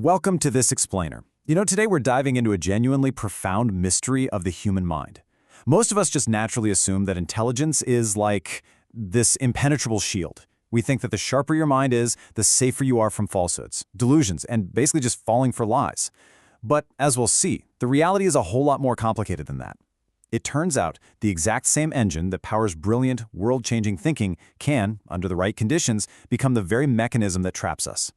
Welcome to This Explainer. Today we're diving into a genuinely profound mystery of the human mind. Most of us just naturally assume that intelligence is like this impenetrable shield. We think that the sharper your mind is, the safer you are from falsehoods, delusions, and basically just falling for lies. But as we'll see, the reality is a whole lot more complicated than that. It turns out the exact same engine that powers brilliant, world-changing thinking can, under the right conditions, become the very mechanism that traps us.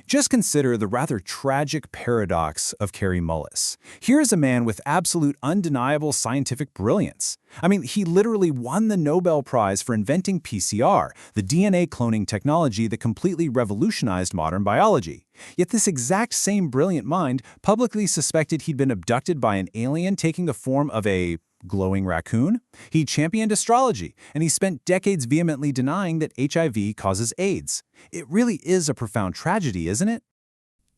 Just consider the rather tragic paradox of Kary Mullis. Here is a man with absolute undeniable scientific brilliance. He literally won the Nobel Prize for inventing PCR, the DNA cloning technology that completely revolutionized modern biology. Yet this exact same brilliant mind publicly suspected he'd been abducted by an alien taking the form of a glowing raccoon. He championed astrology, and he spent decades vehemently denying that HIV causes AIDS. It really is a profound tragedy, isn't it?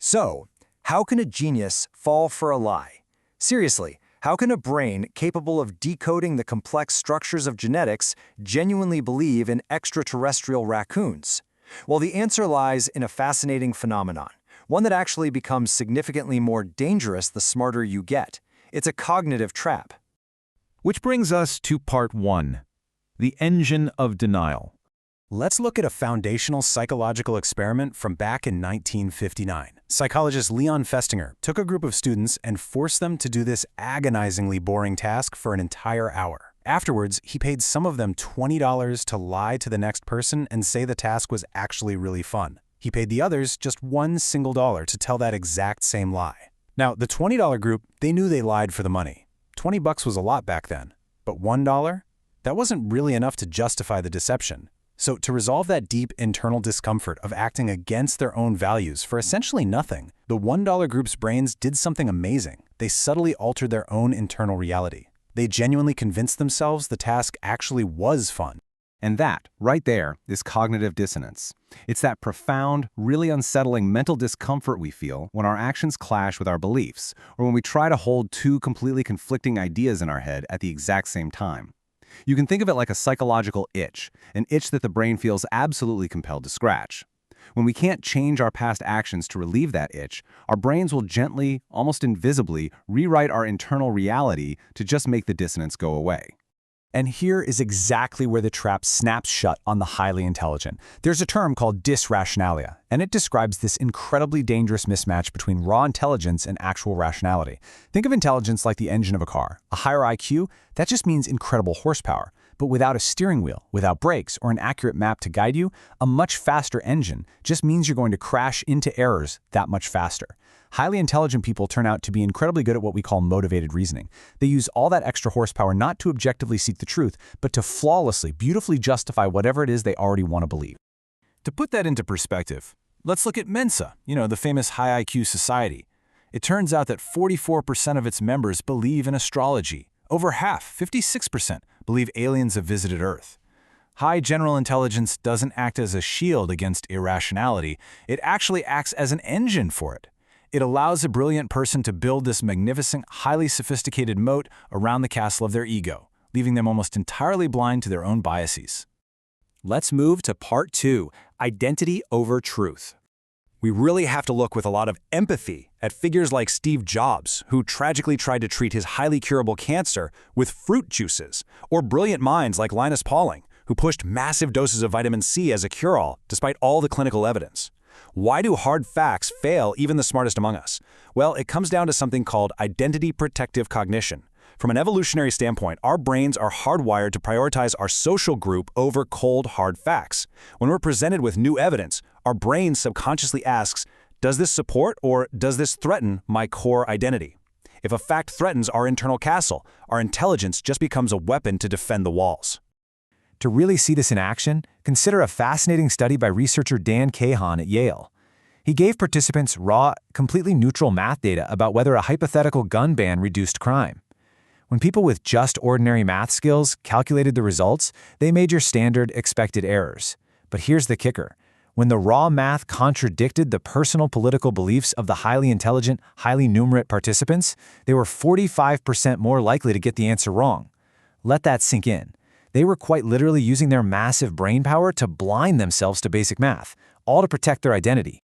So, how can a genius fall for a lie? Seriously, how can a brain capable of decoding the complex structures of genetics genuinely believe in extraterrestrial raccoons? Well, the answer lies in a fascinating phenomenon, one that actually becomes significantly more dangerous the smarter you get. It's a cognitive trap. Which brings us to part 1, the engine of denial. Let's look at a foundational psychological experiment from back in 1959. Psychologist Leon Festinger took a group of students and forced them to do this agonizingly boring task for an entire hour. Afterwards, he paid some of them $20 to lie to the next person and say the task was actually really fun. He paid the others just $1 single to tell that exact same lie. Now, the $20 group, they knew they lied for the money. $20 was a lot back then, but $1? That wasn't really enough to justify the deception. So to resolve that deep internal discomfort of acting against their own values for essentially nothing, the $1 group's brains did something amazing. They subtly altered their own internal reality. They genuinely convinced themselves the task actually was fun. And that, right there, is cognitive dissonance. It's that profound, really unsettling mental discomfort we feel when our actions clash with our beliefs, or when we try to hold two completely conflicting ideas in our head at the exact same time. You can think of it like a psychological itch, an itch that the brain feels absolutely compelled to scratch. When we can't change our past actions to relieve that itch, our brains will gently, almost invisibly, rewrite our internal reality to just make the dissonance go away. And here is exactly where the trap snaps shut on the highly intelligent. There's a term called disrationalia, and it describes this incredibly dangerous mismatch between raw intelligence and actual rationality. Think of intelligence like the engine of a car. A higher IQ, that just means incredible horsepower. But without a steering wheel, without brakes, or an accurate map to guide you, a much faster engine just means you're going to crash into errors that much faster. Highly intelligent people turn out to be incredibly good at what we call motivated reasoning. They use all that extra horsepower not to objectively seek the truth, but to flawlessly, beautifully justify whatever it is they already want to believe. To put that into perspective, let's look at Mensa, the famous high IQ society. It turns out that 44% of its members believe in astrology. Over half, 56%, believe aliens have visited Earth. High general intelligence doesn't act as a shield against irrationality. It actually acts as an engine for it. It allows a brilliant person to build this magnificent, highly sophisticated moat around the castle of their ego, leaving them almost entirely blind to their own biases. Let's move to part 2, identity over truth. We really have to look with a lot of empathy at figures like Steve Jobs, who tragically tried to treat his highly curable cancer with fruit juices, or brilliant minds like Linus Pauling, who pushed massive doses of vitamin C as a cure-all despite all the clinical evidence. Why do hard facts fail even the smartest among us? Well, it comes down to something called identity protective cognition. From an evolutionary standpoint, our brains are hardwired to prioritize our social group over cold, hard facts. When we're presented with new evidence, our brain subconsciously asks, does this support or does this threaten my core identity? If a fact threatens our internal castle, our intelligence just becomes a weapon to defend the walls. To really see this in action, consider a fascinating study by researcher Dan Cahan at Yale. He gave participants raw, completely neutral math data about whether a hypothetical gun ban reduced crime. When people with just ordinary math skills calculated the results, they made your standard expected errors. But here's the kicker. When the raw math contradicted the personal political beliefs of the highly intelligent, highly numerate participants, they were 45% more likely to get the answer wrong. Let that sink in. They were quite literally using their massive brain power to blind themselves to basic math, all to protect their identity.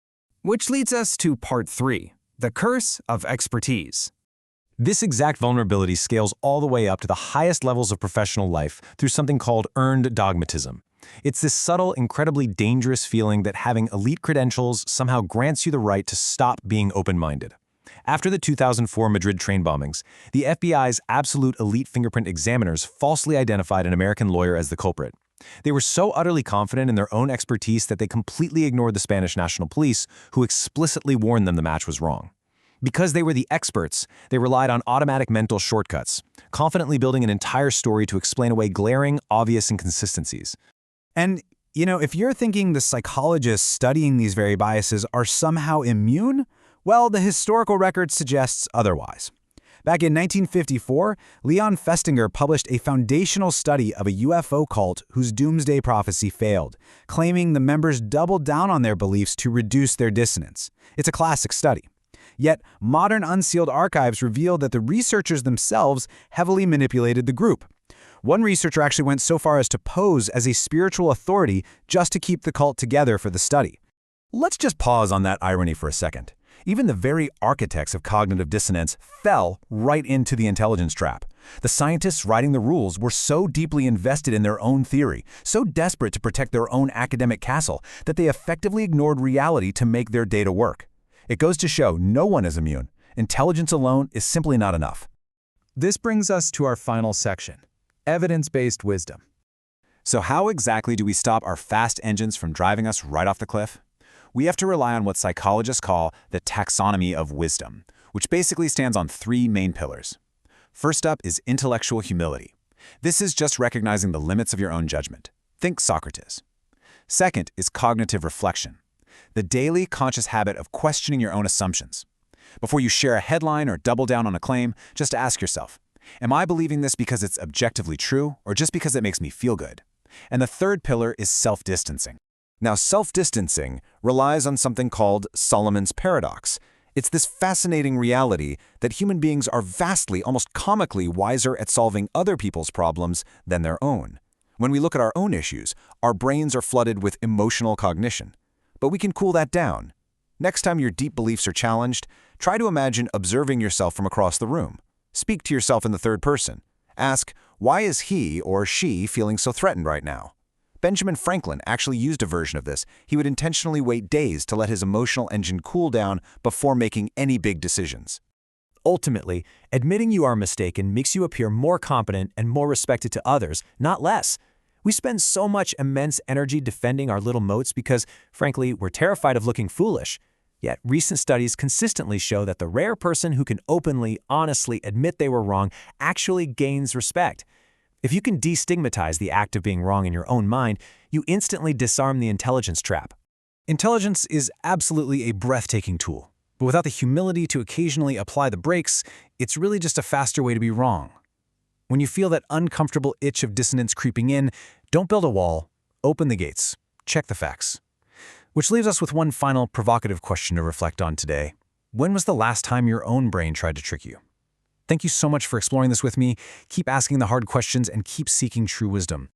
Which leads us to part 3, the curse of expertise. This exact vulnerability scales all the way up to the highest levels of professional life through something called earned dogmatism. It's this subtle, incredibly dangerous feeling that having elite credentials somehow grants you the right to stop being open-minded. After the 2004 Madrid train bombings, the FBI's absolute elite fingerprint examiners falsely identified an American lawyer as the culprit. They were so utterly confident in their own expertise that they completely ignored the Spanish National Police, who explicitly warned them the match was wrong. Because they were the experts, they relied on automatic mental shortcuts, confidently building an entire story to explain away glaring, obvious inconsistencies. And, if you're thinking the psychologists studying these very biases are somehow immune, well, the historical record suggests otherwise. Back in 1954, Leon Festinger published a foundational study of a UFO cult whose doomsday prophecy failed, claiming the members doubled down on their beliefs to reduce their dissonance. It's a classic study. Yet, modern unsealed archives reveal that the researchers themselves heavily manipulated the group. One researcher actually went so far as to pose as a spiritual authority just to keep the cult together for the study. Let's just pause on that irony for a second. Even the very architects of cognitive dissonance fell right into the intelligence trap. The scientists writing the rules were so deeply invested in their own theory, so desperate to protect their own academic castle, that they effectively ignored reality to make their data work. It goes to show no one is immune. Intelligence alone is simply not enough. This brings us to our final section, evidence-based wisdom. So how exactly do we stop our fast engines from driving us right off the cliff? We have to rely on what psychologists call the taxonomy of wisdom, which basically stands on 3 main pillars. First up is intellectual humility. This is just recognizing the limits of your own judgment. Think Socrates. Second is cognitive reflection, the daily conscious habit of questioning your own assumptions. Before you share a headline or double down on a claim, just ask yourself, am I believing this because it's objectively true or just because it makes me feel good? And the third pillar is self-distancing. Now, self-distancing relies on something called Solomon's paradox. It's this fascinating reality that human beings are vastly, almost comically wiser at solving other people's problems than their own. When we look at our own issues, our brains are flooded with emotional cognition. But we can cool that down. Next time your deep beliefs are challenged, try to imagine observing yourself from across the room. Speak to yourself in the third person. Ask, why is he or she feeling so threatened right now? Benjamin Franklin actually used a version of this. He would intentionally wait days to let his emotional engine cool down before making any big decisions. Ultimately, admitting you are mistaken makes you appear more competent and more respected to others, not less. We spend so much immense energy defending our little moats because, frankly, we're terrified of looking foolish. Yet recent studies consistently show that the rare person who can openly, honestly admit they were wrong actually gains respect. If you can destigmatize the act of being wrong in your own mind, you instantly disarm the intelligence trap. Intelligence is absolutely a breathtaking tool, but without the humility to occasionally apply the brakes, it's really just a faster way to be wrong. When you feel that uncomfortable itch of dissonance creeping in, don't build a wall, open the gates, check the facts. Which leaves us with one final provocative question to reflect on today. When was the last time your own brain tried to trick you? Thank you so much for exploring this with me. Keep asking the hard questions and keep seeking true wisdom.